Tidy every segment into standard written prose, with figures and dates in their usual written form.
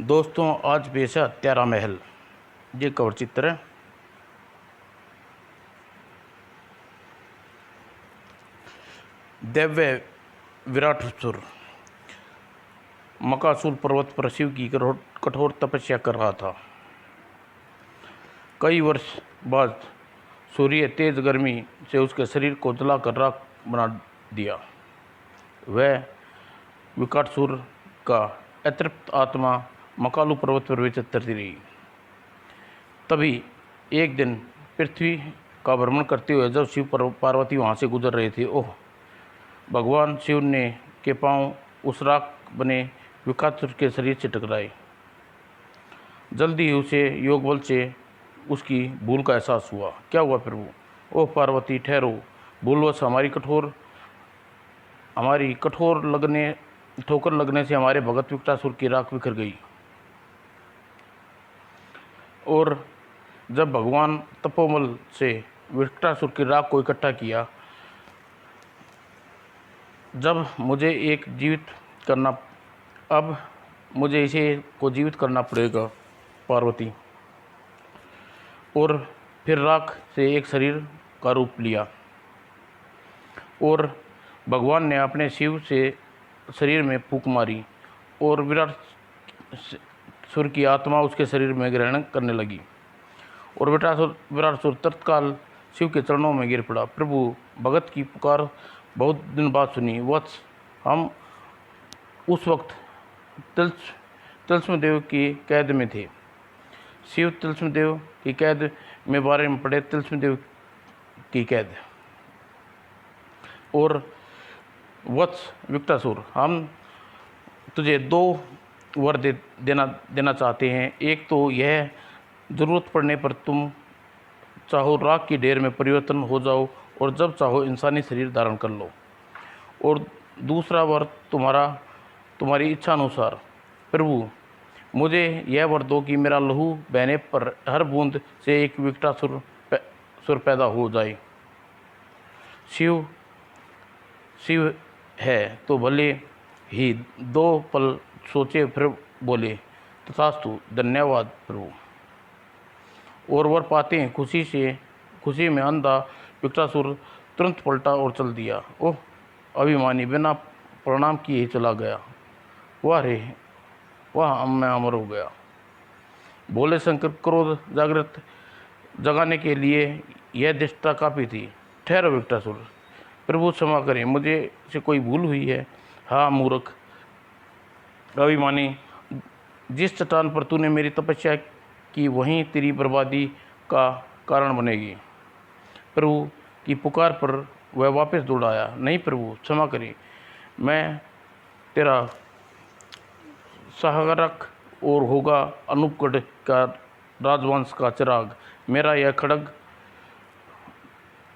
दोस्तों, आज पेश है हत्यारा महल। ये कवर चित्र है। दिव्य विराटसुर मकासुर पर्वत पर शिव की कठोर तपस्या कर रहा था। कई वर्ष बाद सूर्य तेज गर्मी से उसके शरीर को जलाकर राख बना दिया। वह विकटासुर का अतृप्त आत्मा मकालू पर्वत पर विचरती रही। तभी एक दिन पृथ्वी का भ्रमण करते हुए जब शिव पार्वती वहाँ से गुजर रहे थे, ओह, भगवान शिव ने के पांव उस राख बने विकटासुर के शरीर से टकराए। जल्दी ही उसे योग बल से उसकी भूल का एहसास हुआ। क्या हुआ प्रभु? ओह पार्वती, ठहरो। भूलवश हमारी ठोकर लगने से हमारे भगत विकटासुर की राख बिखर गई। और जब भगवान तपोबल से विकटासुर की राख को इकट्ठा किया, अब मुझे इसे जीवित करना पड़ेगा पार्वती। और फिर राख से एक शरीर का रूप लिया और भगवान ने अपने शिव से शरीर में फूंक मारी और विकटासुर की आत्मा उसके शरीर में ग्रहण करने लगी। और विकटासुर तत्काल शिव के चरणों में गिर पड़ा। प्रभु, भगत की पुकार बहुत दिन बाद सुनी। वत्स, हम उस वक्त तिलस्म देव की कैद में थे। शिव तिलस्म देव की कैद में बारे में पढ़े। तिलस्म देव की कैद। और वत्स विकटासुर, हम तुझे दो वर देना चाहते हैं। एक तो यह, ज़रूरत पड़ने पर तुम चाहो राख की ढेर में परिवर्तन हो जाओ और जब चाहो इंसानी शरीर धारण कर लो। और दूसरा वर तुम्हारी इच्छा अनुसार। प्रभु, मुझे यह वर दो कि मेरा लहू बहने पर हर बूंद से एक विकटासुर पैदा हो जाए। शिव है तो भले ही दो पल सोचे, फिर बोले, तथास्तु, धन्यवाद प्रभु। और वर पाते हैं खुशी में अंधा विकटासुर तुरंत पलटा और चल दिया। ओह अभिमानी, बिना प्रणाम किए ही चला गया। वाह रे वाह, मैं अमर हो गया। भोले शंकर क्रोध जगाने के लिए यह दृष्टता काफ़ी थी। ठहरो विकटासुर, प्रभु क्षमा करें, मुझे से कोई भूल हुई है। हाँ मूर्ख अभिमानी, जिस चट्टान पर तूने मेरी तपस्या की वहीं तेरी बर्बादी का कारण बनेगी। प्रभु की पुकार पर वह वापस दौड़ आया। नहीं प्रभु, क्षमा करें, मैं तेरा सहायक और होगा अनूपगढ़ का राजवंश का चिराग। मेरा यह खड्ग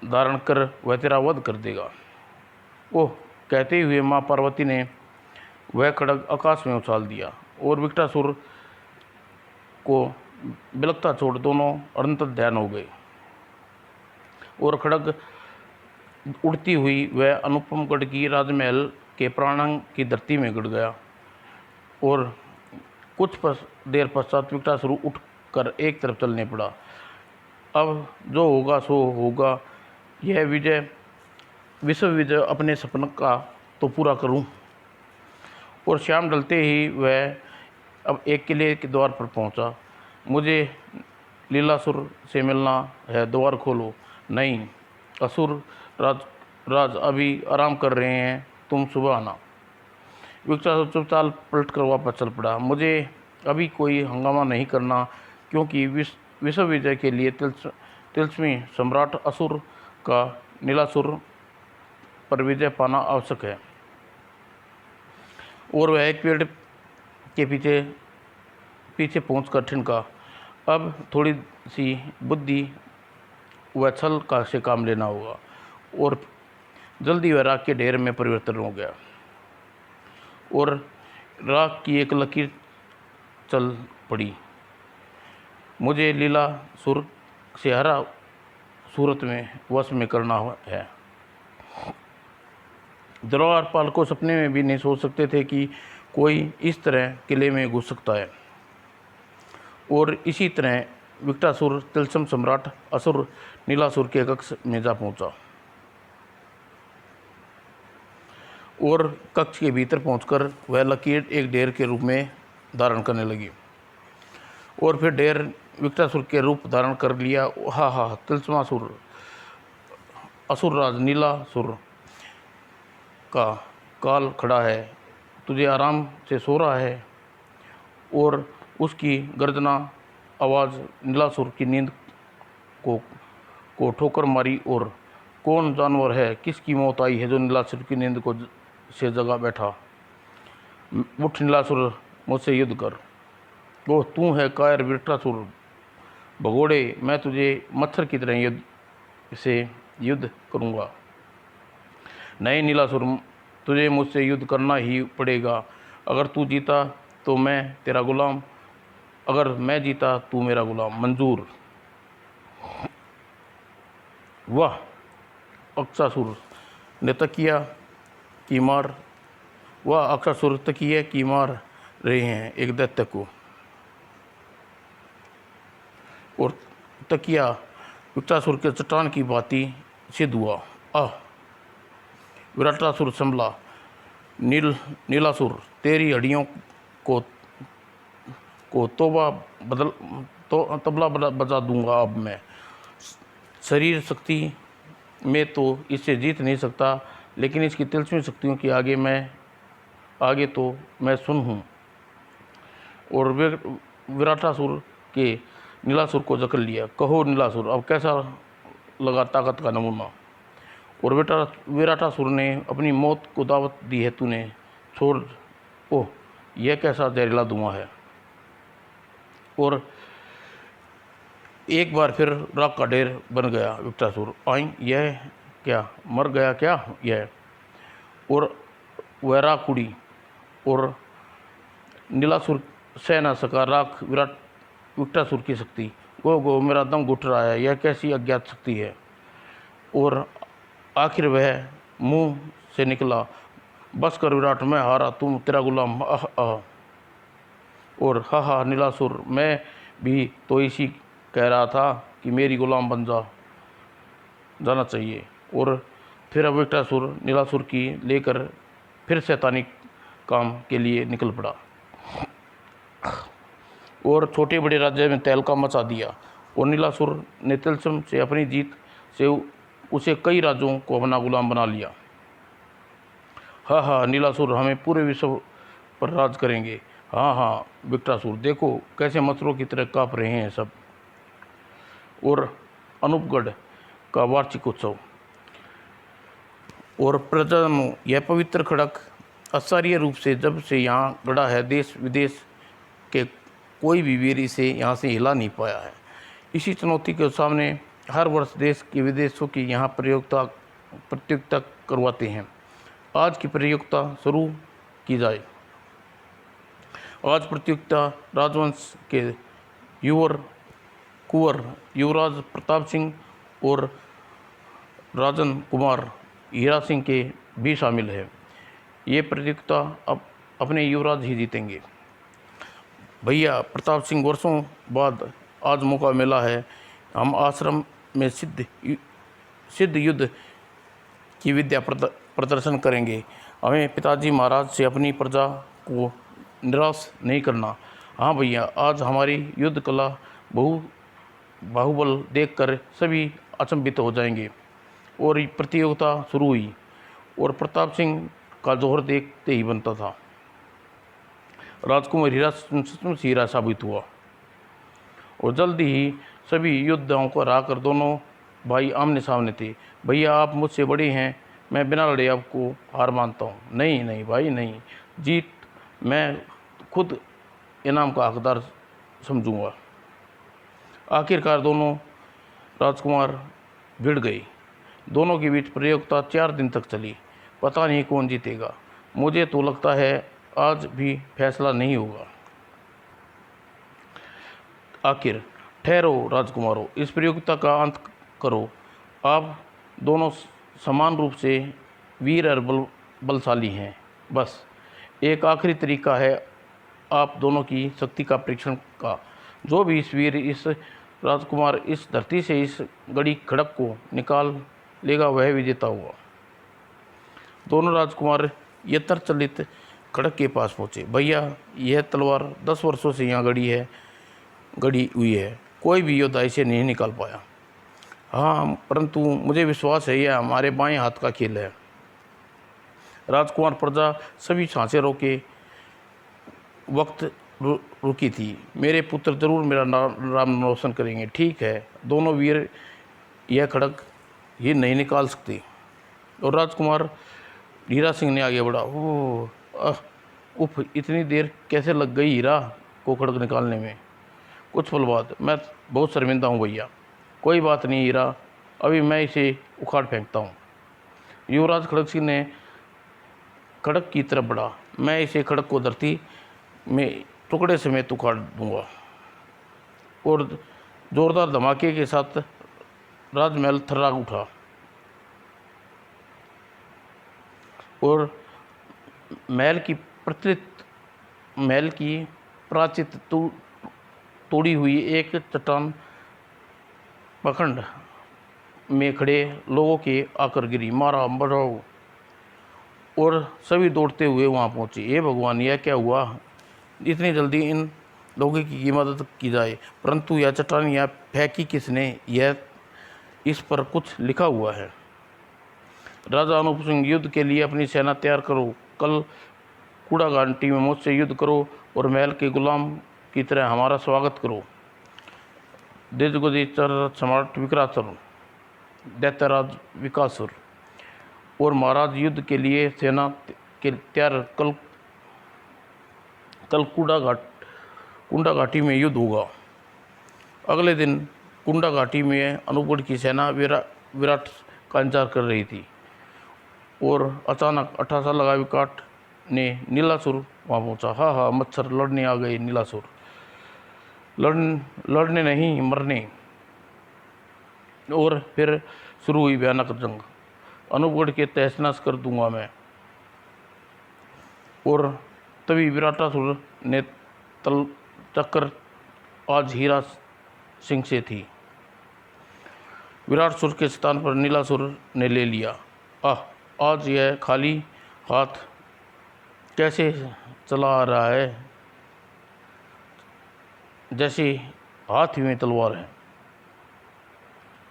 धारण कर वह तेरा वध कर देगा। ओह, कहते हुए माँ पार्वती ने वह खड्ग आकाश में उछाल दिया और विकटासुर को बिलखता छोड़ दोनों अनंत ध्यान हो गए। और खड्ग उड़ती हुई वह अनुपम गढ़ की राजमहल के प्रांगण की धरती में गिर गया। और कुछ देर पश्चात विकटासुर उठकर एक तरफ चलने पड़ा। अब जो होगा सो होगा। यह विश्व विजय अपने सपने का तो पूरा करूं। और शाम ढलते ही वह अब एक किले के द्वार पर पहुंचा। मुझे लीलासुर से मिलना है, द्वार खोलो। नहीं, असुर राज अभी आराम कर रहे हैं, तुम सुबह आना। विकटासुर चुपचाप पलटकर वापस चल पड़ा। मुझे अभी कोई हंगामा नहीं करना, क्योंकि विश्व विजय के लिए तिलस्मी सम्राट असुर का नीलासुर पर विजय पाना आवश्यक है। और वह एक पेड़ के पीछे पहुंचकर ठिनका। अब थोड़ी सी बुद्धि व छल से काम लेना होगा। और जल्दी वह राख के ढेर में परिवर्तन हो गया और राख की एक लकीर चल पड़ी। मुझे लीलासुर से हरा सूरत में वश में करना है। दरबार पाल को सपने में भी नहीं सोच सकते थे कि कोई इस तरह किले में घुस सकता है। और इसी तरह विकटासुर तिलस्म सम्राट असुर नीलासुर के कक्ष में जा पहुंचा और कक्ष के भीतर पहुंचकर वह लकीर एक ढेर के रूप में धारण करने लगी और फिर ढेर विकटासुर के रूप धारण कर लिया। हा हा तिलस्मासुर असुरराज नीलासुर का काल खड़ा है, तुझे आराम से सो रहा है। और उसकी गर्जना आवाज़ नीलासुर की नींद को ठोकर मारी। और कौन जानवर है, किसकी मौत आई है जो नीलासुर की नींद को से जगा बैठा? उठ नीलासुर, मुझसे युद्ध कर। ओह तू है कायर विकटासुर भगोड़े, मैं तुझे मच्छर की तरह युद्ध करूंगा। नहीं नीलासुर, तुझे मुझसे युद्ध करना ही पड़ेगा। अगर तू जीता तो मैं तेरा गुलाम, अगर मैं जीता तू मेरा गुलाम। मंजूर। वाह, अक्षासुर ने तकिया की मार वह अक्षासुर तकिया की मार रहे हैं एक दैत्य को, और तकिया विकटासुर के चट्टान की भांति सिद्ध हुआ। आह, विराटासुर संभला। नीलासुर, तेरी हड्डियों को तबला बजा दूंगा। अब मैं शरीर शक्ति में तो इससे जीत नहीं सकता, लेकिन इसकी तिलस्मी शक्तियों की आगे तो मैं सुन हूँ। और विराटासुर के नीलासुर को जकड़ लिया। कहो नीलासुर, अब कैसा लगा ताकत का नमूना? और विराटासुर ने अपनी मौत को दावत दी है तूने, छोड़। ओह, यह कैसा जहरीला धुआं है। और एक बार फिर राख का ढेर बन गया विकटासुर। आई, यह क्या, मर गया क्या यह? और वह राख उड़ी और नीलासुर सह न सका राख विकटासुर की शक्ति। गो मेरा दम घुट रहा है, यह कैसी अज्ञात शक्ति है। और आखिर वह मुंह से निकला, बस कर विराट, मैं हारा, तुम तेरा गुलाम। आह आह। और हा हा नीलासुर, मैं भी तो इसी कह रहा था कि मेरी गुलाम बन जाना चाहिए। और फिर अब विकटासुर नीलासुर की लेकर फिर शैतानी काम के लिए निकल पड़ा और छोटे बड़े राज्य में तहलका मचा दिया। और नीलासुर ने तिलस्म से अपनी जीत से उसे कई राज्यों को अपना गुलाम बना लिया। हाँ हाँ नीलासुर, हमें पूरे विश्व पर राज करेंगे। हाँ हाँ विकटासुर, देखो कैसे मच्छरों की तरह काँप रहे हैं सब। और अनूपगढ़ का वार्षिक उत्सव। और प्रजनों, यह पवित्र खड़क आश्चर्य रूप से जब से यहाँ गड़ा है, देश विदेश के कोई भी वीर इसे यहाँ से हिला नहीं पाया है। इसी चुनौती के सामने हर वर्ष देश के विदेशों की यहाँ प्रतियोगिता करवाते हैं। आज की प्रतियोगिता शुरू की जाए। आज प्रतियोगिता राजवंश के कुंवर युवराज प्रताप सिंह और राजन कुमार हीरा सिंह के भी शामिल है। ये प्रतियोगिता अब अपने युवराज ही जीतेंगे। भैया प्रताप सिंह, वर्षों बाद आज मौका मिला है। हम आश्रम में सिद्ध युद्ध की विद्या प्रदर्शन करेंगे। हमें पिताजी महाराज से अपनी प्रजा को निराश नहीं करना। हाँ भैया, आज हमारी युद्ध कला बाहुबल देखकर सभी अचंभित हो जाएंगे। और प्रतियोगिता शुरू हुई और प्रताप सिंह का जोहर देखते ही बनता था। राजकुमार हीरा सचमुच हीरा साबित हुआ और जल्दी ही सभी योद्धाओं को हरा कर दोनों भाई आमने सामने थे। भैया, आप मुझसे बड़े हैं, मैं बिना लड़े आपको हार मानता हूँ। नहीं नहीं भाई नहीं, जीत मैं खुद इनाम का हकदार समझूंगा। आखिरकार दोनों राजकुमार भिड़ गए। दोनों के बीच प्रतियोगिता 4 दिन तक चली। पता नहीं कौन जीतेगा। मुझे तो लगता है आज भी फैसला नहीं होगा। आखिर ठहरो राजकुमारों, इस प्रतियोगिता का अंत करो। आप दोनों समान रूप से वीर और बलशाली हैं। बस एक आखिरी तरीका है आप दोनों की शक्ति का परीक्षण का। जो भी इस वीर, इस राजकुमार इस धरती से इस गड़ी खड़क को निकाल लेगा वह विजेता हुआ। दोनों राजकुमार यत्र चलित खड़क के पास पहुँचे। भैया, यह तलवार 10 वर्षों से यहाँ गड़ी हुई है, कोई भी योद्धा इसे नहीं निकाल पाया। हाँ, परंतु मुझे विश्वास है यह हमारे बाएं हाथ का खेल है। राजकुमार प्रजा सभी सांसें रोके वक्त रुकी थी। मेरे पुत्र जरूर मेरा नाम रोशन करेंगे। ठीक है, दोनों वीर यह खड़क ये नहीं निकाल सकते। और राजकुमार हीरा सिंह ने आगे बढ़ा। उफ, इतनी देर कैसे लग गई हीरा को खड़क निकालने में। कुछ पल बाद, मैं बहुत शर्मिंदा हूँ भैया। कोई बात नहीं हीरा, अभी मैं इसे उखाड़ फेंकता हूँ। युवराज खड़क सिंह ने खड़क की तरफ बढ़ा। मैं इसे खड़क को धरती में टुकड़े समेत उखाड़ दूंगा। और जोरदार धमाके के साथ राजमहल थर्रा उठा और महल की प्राचीर तोड़ी हुई एक चट्टान पखंड में खड़े लोगों के आकर गिरी। मारा, बढ़ाओ। और सभी दौड़ते हुए वहां पहुंचे। हे भगवान, यह क्या हुआ? इतनी जल्दी इन लोगों की मदद की जाए, परंतु यह चट्टान यह फेंकी किसने? यह इस पर कुछ लिखा हुआ है। राजा अनूप सिंह, युद्ध के लिए अपनी सेना तैयार करो। कल कूड़ा घाटी में मुझसे युद्ध करो और महल के गुलाम की तरह हमारा स्वागत करो। देजगोदेचर सम्राट विक्रासुर, दैत्यराज विकासुर और महाराज, युद्ध के लिए सेना के तैयार। कल कुंडा घाटी में युद्ध होगा। अगले दिन कुंडा घाटी में अनूपगढ़ की सेना विराट का इंतजार कर रही थी और अचानक 18 साल लगा विराट ने नीलासुर वहाँ पहुँचा। हा, मच्छर लड़ने आ गए नीलासुर। लड़ने नहीं, मरने। और फिर शुरू हुई भयानक जंग। अनूपगढ़ के तहस नहस कर दूंगा मैं। और तभी विराटासुर ने चक्कर आज हीरा सिंह से थी। विराटसुर के स्थान पर नीलासुर ने ले लिया। आज यह खाली हाथ कैसे चला आ रहा है, जैसे हाथ में तलवार है।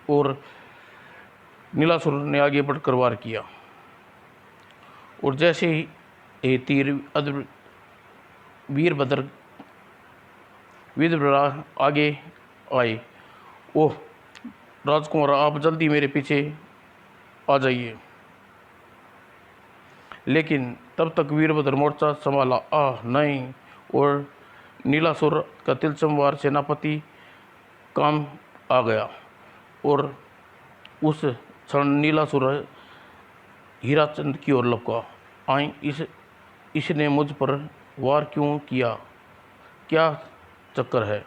और नीलासुर ने आगे बढ़कर वार किया और जैसे ही ये तीर वीरभद्र आगे आए। ओह राजकुमार, आप जल्दी मेरे पीछे आ जाइए। लेकिन तब तक वीरभद्र मोर्चा संभाला। नहीं। और नीलासुर का तिलचमवार सेनापति काम आ गया और उस क्षण नीलासुर हीराचंद की ओर लपका। आई, इसने मुझ पर वार क्यों किया? क्या चक्कर है?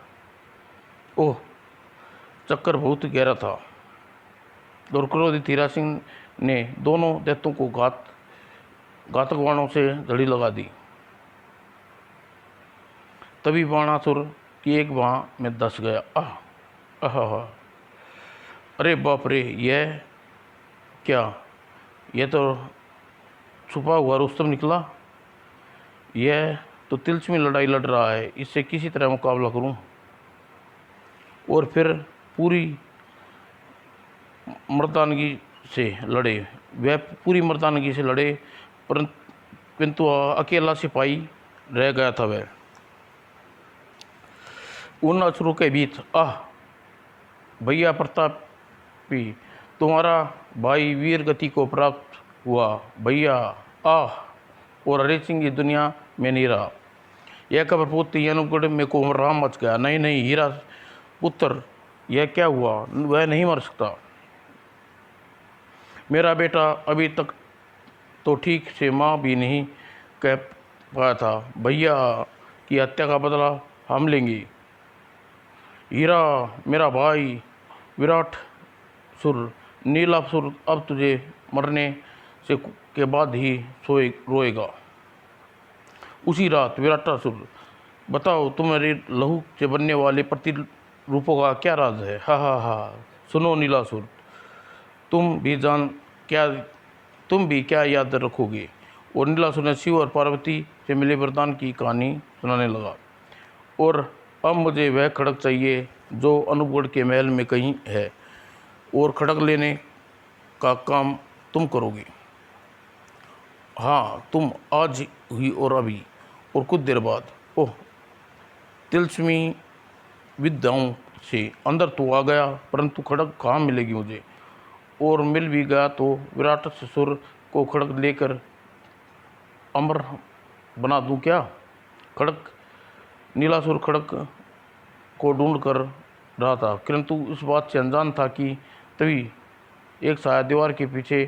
ओह, चक्कर बहुत गहरा था। और क्रोधित हीरा सिंह ने दोनों दैत्यों को घातक बाणों से झड़ी लगा दी। तभी बाणासुर की एक बाह में धंस गया। अरे बाप रे, यह क्या? यह तो छुपा हुआ रुस्तम निकला। यह तो तिलस्मी लड़ाई लड़ रहा है, इससे किसी तरह मुकाबला करूं। और फिर पूरी मर्दानगी से लड़े। वह पूरी मर्दानगी से लड़े, परंतु अकेला सिपाही रह गया था वह। उन अश्रु के बीच भैया प्रतापी, तुम्हारा भाई वीर गति को प्राप्त हुआ भैया। और हरि सिंह की दुनिया में नहीं रहा। यह खबर पूछते ही अनूपगढ़ में को राम मच गया। नहीं हीरा पुत्र, यह क्या हुआ? वह नहीं मर सकता। मेरा बेटा अभी तक तो ठीक से माँ भी नहीं कह पाया था। भैया की हत्या का बदला हम लेंगे। हीरा मेरा भाई विराट सुर, नीलासुर अब तुझे मरने से के बाद ही रोएगा। उसी रात विराटासुर बताओ तुम्हारे लहू से बनने वाले प्रतिरूपों का क्या राज है? हा हा हा। सुनो नीलासुर, तुम भी जान क्या तुम भी क्या याद रखोगे? और नीलासुर ने शिव और पार्वती से मिले वरदान की कहानी सुनाने लगा। और अब मुझे वह खड़ग चाहिए जो अनूपगढ़ के महल में कहीं है, और खड़ग लेने का काम तुम करोगे। हाँ, तुम आज हुई और अभी और कुछ देर बाद। ओह, तिलस्मी विद्याओं से अंदर तो आ गया, परंतु खड़ग कहाँ मिलेगी मुझे? और मिल भी गया तो विराट ससुर को खड़ग लेकर अमर बना दूं क्या? खड़ग नीलासुर खड़ग को ढूंढ कर रहा था, किंतु इस बात से अनजान था कि तभी एक साया दीवार के पीछे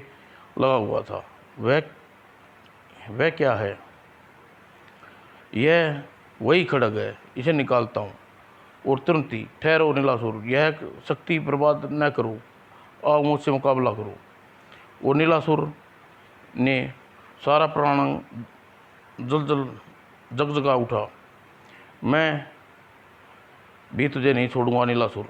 लगा हुआ था। वह क्या है? यह वही खड़ग है, इसे निकालता हूँ। और तुरंत ही, ठहरो नीलासुर, यह शक्ति बर्बाद न करो, आओ मुझसे मुकाबला करो। और नीलासुर ने सारा प्राण जल जल जगजगा उठा। मैं भी तुझे नहीं छोड़ूंगा नीलासुर।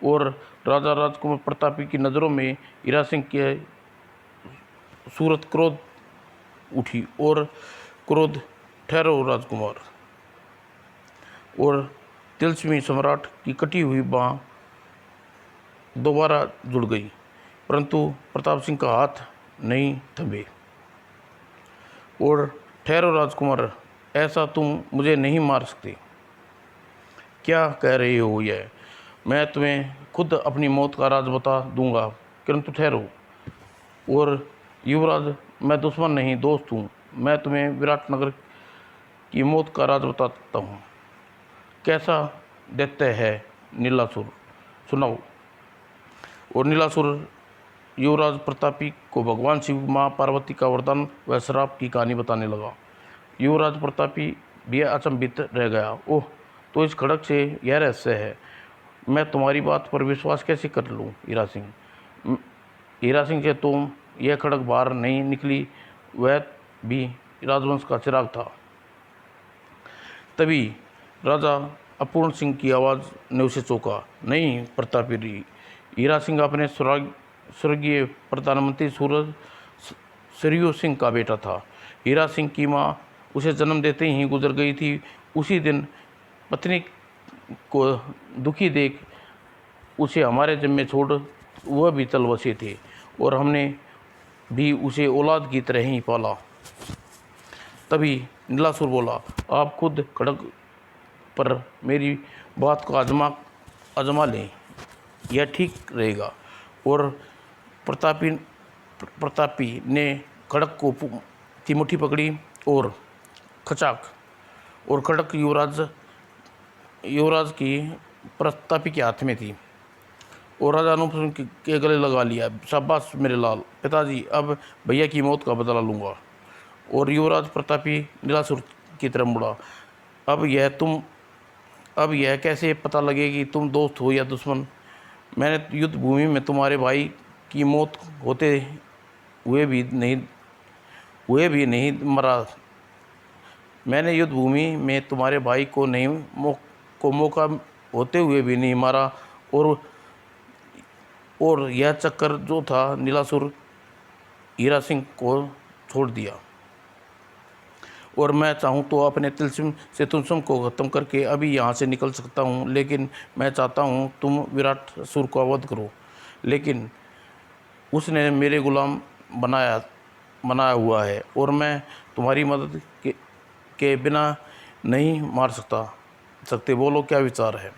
और राजा राजकुमार प्रतापी की नज़रों में हीरा सिंह के सूरत क्रोध उठी। और क्रोध, ठहरो राजकुमार। और तिलस्मी सम्राट की कटी हुई बाँह दोबारा जुड़ गई, परंतु प्रताप सिंह का हाथ नहीं थमे। और ठहरो राजकुमार, ऐसा तुम मुझे नहीं मार सकते। क्या कह रही हो यह? मैं तुम्हें खुद अपनी मौत का राज बता दूंगा, किंतु ठहरो। और युवराज, मैं दुश्मन नहीं दोस्त हूँ। मैं तुम्हें विराटनगर की मौत का राज बता सकता हूँ। कैसा दैत्य है नीलासुर, सुनाओ। और नीलासुर युवराज प्रतापी को भगवान शिव, माँ पार्वती का वरदान व श्राप की कहानी बताने लगा। युवराज प्रतापी भी अचंभित रह गया। ओह, तो इस खड़ग से यह रहस्य है। मैं तुम्हारी बात पर विश्वास कैसे कर लूँ हीरा सिंह? हीरा सिंह से तुम यह खड़ग बाहर नहीं निकली, वह भी राजवंश का चिराग था। तभी राजा अपूर्ण सिंह की आवाज़ ने उसे चौंका। नहीं प्रतापी, हीरा सिंह अपने स्वर्गीय प्रधानमंत्री सूरज सरयू सिंह का बेटा था। हीरा सिंह की माँ उसे जन्म देते ही गुजर गई थी। उसी दिन पत्नी को दुखी देख उसे हमारे जिम्मे छोड़ वह भी चल बसे थे, और हमने भी उसे औलाद की तरह ही पाला। तभी नीलासुर बोला, आप खुद खड़ग पर मेरी बात को आजमा लें, यह ठीक रहेगा। और प्रतापी ने खड़ग की मुट्ठी पकड़ी और खचाक, और खड़ग युवराज की प्रतापी के हाथ में थी, और राजा अनूप सिंह के गले लगा लिया। शाबाश मेरे लाल, पिताजी, अब भैया की मौत का बदला लूँगा। और युवराज प्रतापी नीलासुर की तरफ मुड़ा। अब यह कैसे पता लगे कि तुम दोस्त हो या दुश्मन? मैंने युद्ध भूमि में तुम्हारे भाई की मौत होते हुए भी नहीं मरा। मैंने युद्ध भूमि में तुम्हारे भाई को मौका होते हुए भी नहीं मारा। और यह चक्कर जो था नीलासुर हीरा सिंह को छोड़ दिया। और मैं चाहूँ तो अपने तिलस्म से तुलसम को ख़त्म करके अभी यहाँ से निकल सकता हूँ, लेकिन मैं चाहता हूँ तुम विराट असुर को वध करो। लेकिन उसने मेरे गुलाम बनाया हुआ है, और मैं तुम्हारी मदद के बिना नहीं मार सकते। बोलो क्या विचार है?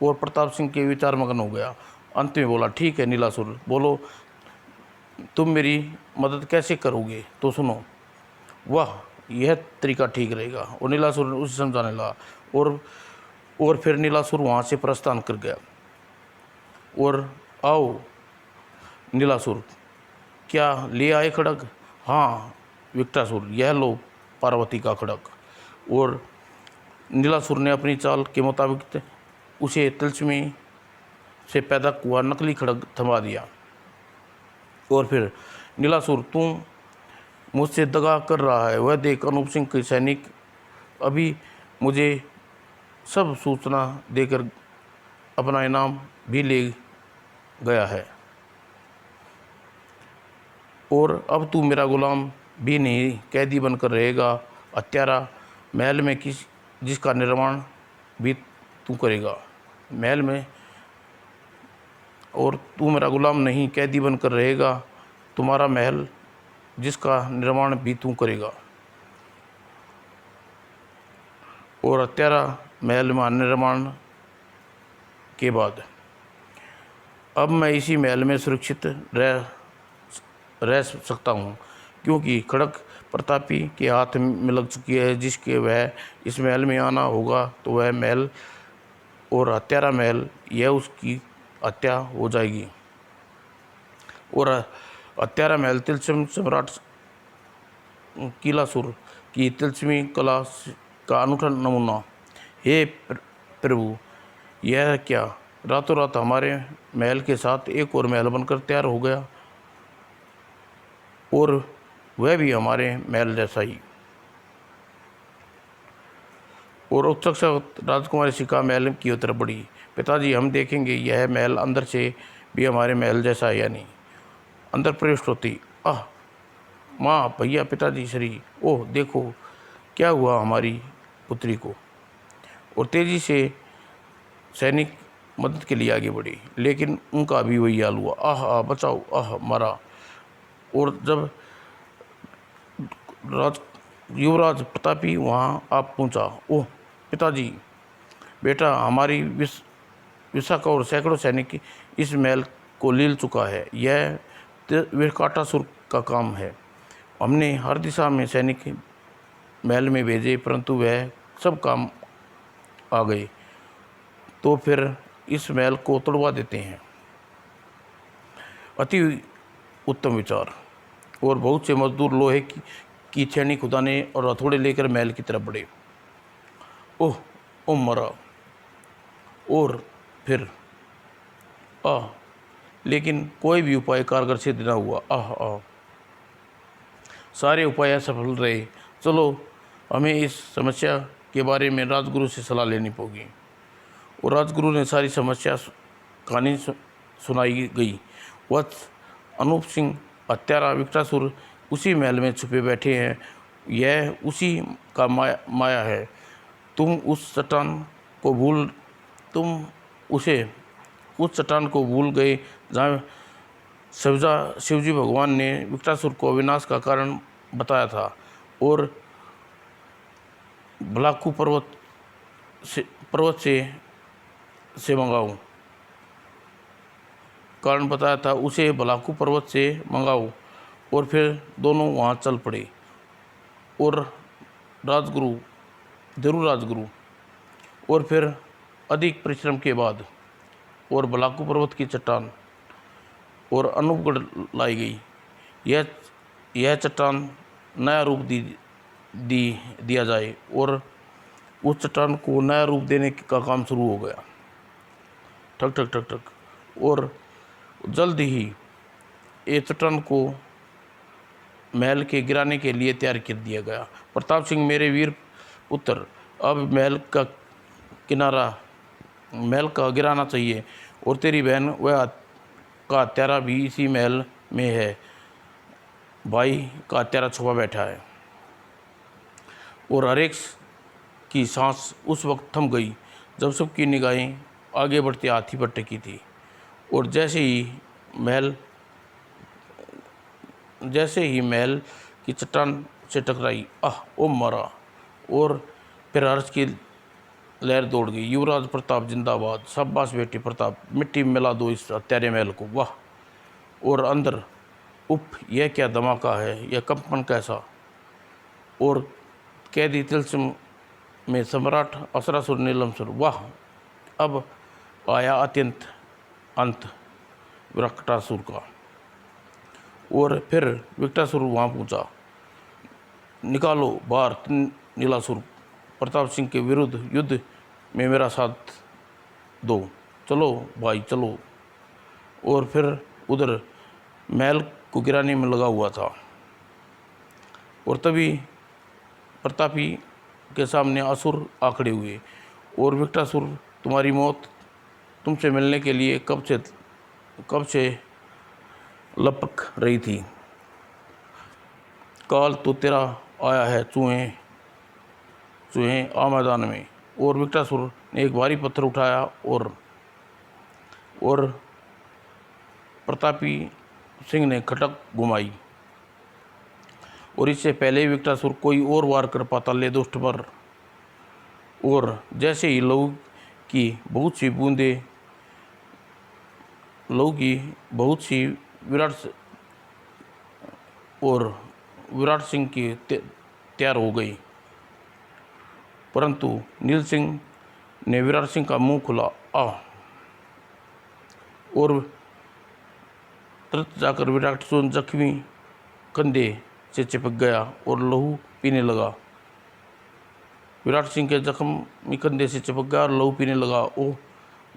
और प्रताप सिंह के विचार मगन हो गया। अंत में बोला, ठीक है नीलासुर, बोलो तुम मेरी मदद कैसे करोगे तो सुनो। वाह, यह तरीका ठीक रहेगा। और नीलासुर ने उसे समझाने लगा। और फिर नीलासुर वहाँ से प्रस्थान कर गया। और आओ नीलासुर, क्या ले आए खड़ग? हाँ विकटासुर, यह लो पार्वती का खड़ग। और नीलासुर ने अपनी चाल के मुताबिक उसे तिलस्मी से पैदा हुआ नकली खड़ग थमा दिया। और फिर, नीलासुर, तू मुझसे दगा कर रहा है, वह देख अनूप सिंह के सैनिक अभी मुझे सब सूचना देकर अपना इनाम भी ले गया है, और अब तू मेरा गुलाम भी नहीं, कैदी बनकर रहेगा। हत्यारा, महल में जिसका निर्माण भी तू करेगा, महल में, और तू मेरा गुलाम नहीं, कैदी बनकर रहेगा। तुम्हारा महल जिसका निर्माण भी तू करेगा। और हत्यारा, महल में निर्माण के बाद अब मैं इसी महल में सुरक्षित रह सकता हूँ, क्योंकि खड़ग प्रतापी के हाथ में लग चुकी है। जिसके वह इस महल में आना होगा तो वह महल और हत्यारा महल, यह उसकी हत्या हो जाएगी। और हत्यारा महल तिलस्म सम्राट किलासुर की तिलस्मी कला का अनूठा नमूना। हे प्रभु, यह क्या रातों रात हमारे महल के साथ एक और महल बनकर तैयार हो गया, और वह भी हमारे महल जैसा ही। और उत्सुक राजकुमारी शिखा महल की तरफ बढ़ी। पिताजी, हम देखेंगे यह महल अंदर से भी हमारे महल जैसा है या नहीं। अंदर प्रवेश होती, आह माँ, भैया, पिताजी, श्री, ओह देखो क्या हुआ हमारी पुत्री को। और तेजी से सैनिक मदद के लिए आगे बढ़े, लेकिन उनका भी वही हाल हुआ। आह बचाओ, आह मारा। और जब युवराज प्रतापी वहाँ आप पहुँचा, ओह पिताजी, बेटा, हमारी विशाखा और सैकड़ों सैनिक इस महल को ले चुका है। यह विराटासुर का काम है। हमने हर दिशा में सैनिक महल में भेजे, परंतु वह सब काम आ गए। तो फिर इस महल को तोड़वा देते हैं। अति उत्तम विचार। और बहुत से मजदूर लोहे की छेनी खुदाने और हथौड़े लेकर महल की तरफ बढ़े। ओह मरा। और फिर लेकिन कोई भी उपाय कारगर सिद्ध न हुआ। सारे उपाय असफल रहे। चलो, हमें इस समस्या के बारे में राजगुरु से सलाह लेनी होगी। और राजगुरु ने सारी समस्या कहानी सुनाई गई। वत्स, अनूप सिंह, हत्यारा, विकटासुर उसी महल में छुपे बैठे हैं। यह उसी का माया है। तुम उस चट्टान को भूल गए जहाँ शिवजी भगवान ने विकटासुर को विनाश का कारण बताया था, और भलाकू पर्वत से मंगाओ कारण बताया था, उसे भलाकू पर्वत से मंगाओ। और फिर दोनों वहाँ चल पड़े। और राजगुरु और फिर अधिक परिश्रम के बाद और भलाकू पर्वत की चट्टान और अनूपगढ़ लाई गई। यह चट्टान नया रूप दिया जाए, और उस चट्टान को नया रूप देने का काम शुरू हो गया। ठक ठक ठक ठक। और जल्द ही ये चट्टान को महल के गिराने के लिए तैयार कर दिया गया। प्रताप सिंह, मेरे वीर पुत्र, अब महल का गिराना चाहिए। और तेरी बहन वह का हत्यारा भी इसी महल में है। भाई का हत्यारा छुपा बैठा है। और हरेक की सांस उस वक्त थम गई जब सबकी निगाहें आगे बढ़ते हाथी पर टिकी थी। और जैसे ही महल की चट्टान से टकराई, ओ मरा। और फिर हर्ष की लहर दौड़ गई। युवराज प्रताप जिंदाबाद, शाबाश बेटी प्रताप, मिट्टी में मिला दो इस हत्यारे महल को, वाह। और अंदर, उफ, यह क्या धमाका है, यह कंपन कैसा। और कैदी तिलस्म में सम्राट असुरासुर नीलमसुर, वाह। अब आया अत्यंत अंत विराटासुर का। और फिर विकटासुर वहाँ पहुँचा। निकालो बाहर नीलासुर, प्रताप सिंह के विरुद्ध युद्ध में मेरा साथ दो, चलो भाई चलो। और फिर उधर महल को गिराने में लगा हुआ था। और तभी प्रतापी के सामने असुर आ खड़े हुए। और विकटासुर, तुम्हारी मौत तुमसे मिलने के लिए कब से लपक रही थी। काल तो तेरा आया है चूहे आ मैदान में। और विकटासुर ने एक भारी पत्थर उठाया और प्रतापी सिंह ने खटक घुमाई। और इससे पहले ही विकटासुर कोई और वार कर पाता ले दुष्ट पर। और जैसे ही लहू की बहुत सी विराट सिंह की तैयार हो गई, परंतु नील सिंह ने विराट सिंह का मुंह खुला और तुरंत जाकर विराटसुर जख्मी कंधे से चिपक गया और लहू पीने लगा। विराट सिंह के जख्मी कंधे से चिपक गया और लहू पीने लगा। ओ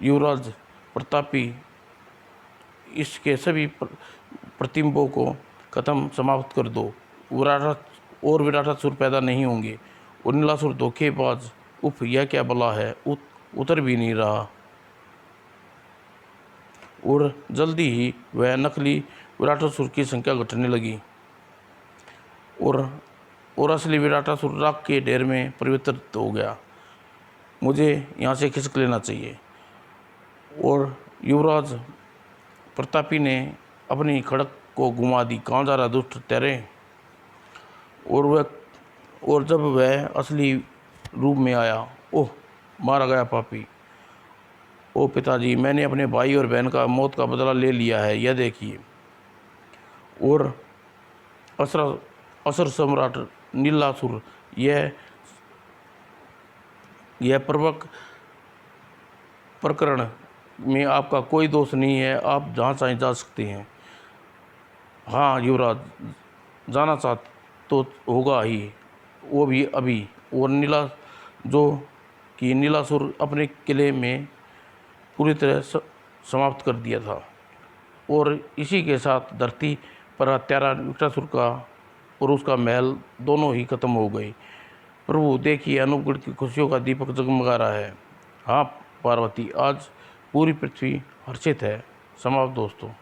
युवराज प्रतापी, इसके सभी प्रतिबिंबों को समाप्त कर दो। विराटासुर पैदा नहीं होंगे। और नीलासुर धोखेबाज, उफ, यह क्या बला है, उतर भी नहीं रहा। और जल्दी ही वह नकली विराटासुर की संख्या घटने लगी और असली विराटासुर राख के ढेर में परिवर्तित हो गया। मुझे यहाँ से खिसक लेना चाहिए। और युवराज प्रतापी ने अपनी खड़क को घुमा दी। कहाँ जा रहा दुष्ट तेरे। और जब वह असली रूप में आया, ओह, मारा गया पापी। ओ पिताजी, मैंने अपने भाई और बहन का मौत का बदला ले लिया है, यह देखिए। और असुर सम्राट नीलासुर, यह प्रकरण में आपका कोई दोष नहीं है। आप जहाँ चाहें जा सकते हैं। हाँ युवराज, जाना चाह तो होगा ही, वो भी अभी। और नीलासुर अपने किले में पूरी तरह समाप्त कर दिया था। और इसी के साथ धरती पर हत्यारा विकटासुर का और उसका महल दोनों ही खत्म हो गए। प्रभु देखिए, अनूपगढ़ की खुशियों का दीपक जगमगा रहा है। हाँ पार्वती, आज पूरी पृथ्वी हर्षित है। समाप्त दोस्तों।